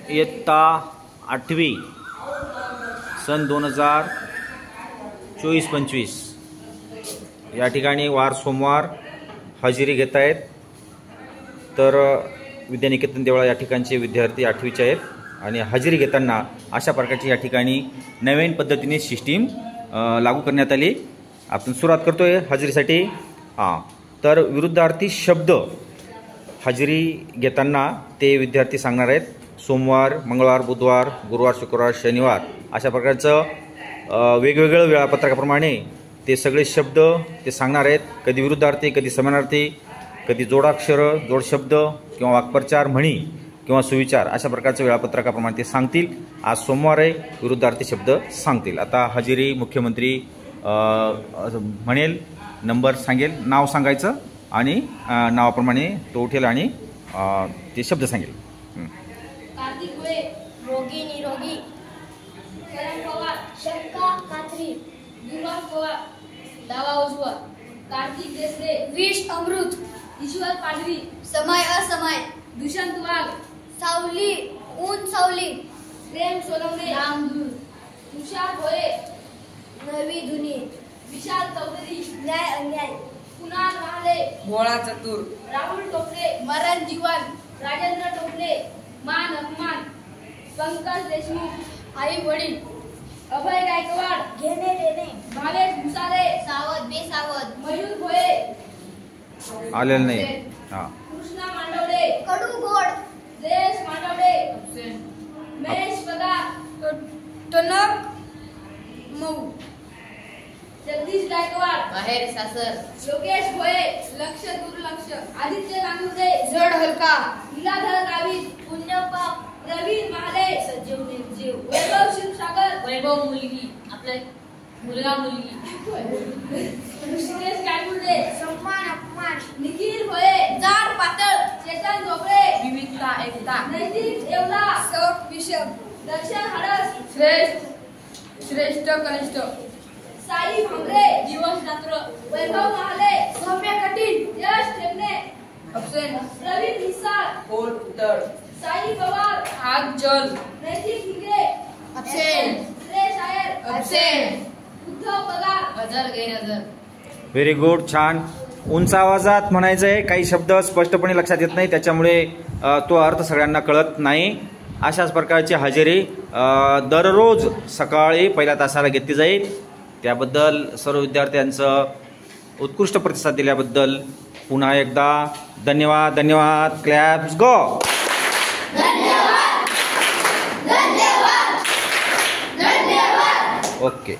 इयत्ता 8वी सन 2024-25 या ठिकाणी वार सोमवार हजेरी घेत आहेत। तर विद्यानिकेतन देवळा या ठिकाणचे विद्यार्थी 8वीचे आहेत आणि हजेरी घेताना अशा प्रकारची या ठिकाणी नवीन पद्धतीने सिस्टीम लागू करण्यात आली। आपण सुरुवात करतोय हजेरीसाठी। तर विरुद्धार्थी शब्द हजेरी घेताना ते विद्यार्थी सांगणार आहेत। सोमवार, मंगळवार, बुधवार, गुरुवार, शुक्रवार, शनिवार अशा प्रकारचं वेगवेगळं वेळापत्रकाप्रमाणे ते सगळे शब्द ते सांगणार आहेत। कधी विरुद्धार्थी, कधी समानार्थी, कधी जोडाक्षर, जोडशब्द किंवा वाक्प्रचार, म्हणी किंवा सुविचार अशा प्रकारचं वेळापत्रकाप्रमाणे ते सांगतील। आज सोमवार आहे, विरुद्धार्थी शब्द सांगतील। आता हजेरी मुख्यमंत्री म्हणेल, नंबर सांगेल, नाव सांगायचं आणि नावाप्रमाणे तो उठेल आणि ते शब्द सांगेल। कार्तिक गोळे रोगी निरोगी, करण पवार शंका कात्री, दुर्वा पवार डावा उजवा, कार्तिक देसरे विष अमृत, ईश्वर पाडवी समय असमय, दुष्यंत वाघ सावली ऊन सावली, प्रेम सोनवणे रामदूत, तुषार भोये नवी धुनी, विशाल चौधरी न्याय अन्याय, कुणाल महाले भोळा चतुर, राहुल टोपले मरण जीवन, राजेंद्र टोपले मान अपमान, पंकज देशमुख आई वडील, अभय गायकवाड घेणे देणे, भावेश भुसारे सावध बेसावध, मयूर भोये आलेलं नाही। कृष्णा मांडवडे कडू गोड, जयेश मांडवडे महेश पगार टनक मऊ, जगदीश गायकवाड बाहेर सासर, लोकेश भोये लक्ष दुर्लक्ष, आदित्य गांगुर्डे जड हलका, लीलाधर गावित पुण्यपाप, प्रवीण महाले सजीव निर्जीव, वैभव शिवसागर वैभव मुलगी आपला मुलगा मुलगी, ऋषिकेश गांगुर्डे सम्मान अपमान, निखिल भोये जार पातळ, चेतन झोपळे विविधता एकता, नैतिक येवला सक विषम, दर्शन हडस श्रेष्ठ कनिष्ठ, साई भांगरे दिवस रात्र, वैभव महाले सौम्य कठीण, यश ठेपणे अब्सेंट, प्रवीण हिसार कोल उत्तर, साई पवार आग जल, नैतिक हिंगे अब्सेंट, सुरेश आयर अब्सेंट, उद्धव पगार हजर गैरहजर। व्हेरी गुड, छान। उंच आवाजात म्हणायचं आहे, काही शब्द स्पष्टपणे लक्षात येत नाही, त्याच्यामुळे तो अर्थ सगळ्यांना कळत नाही। अशाच प्रकारची हजेरी दररोज सकाळी पहिल्या तासाला घेतली जाईल। त्याबद्दल सर्व विद्यार्थ्यांचं उत्कृष्ट प्रतिसाद दिल्याबद्दल पुन्हा एकदा धन्यवाद। धन्यवाद। क्लॅप्स गो। धन्यवाद। धन्यवाद। धन्यवाद। ओके।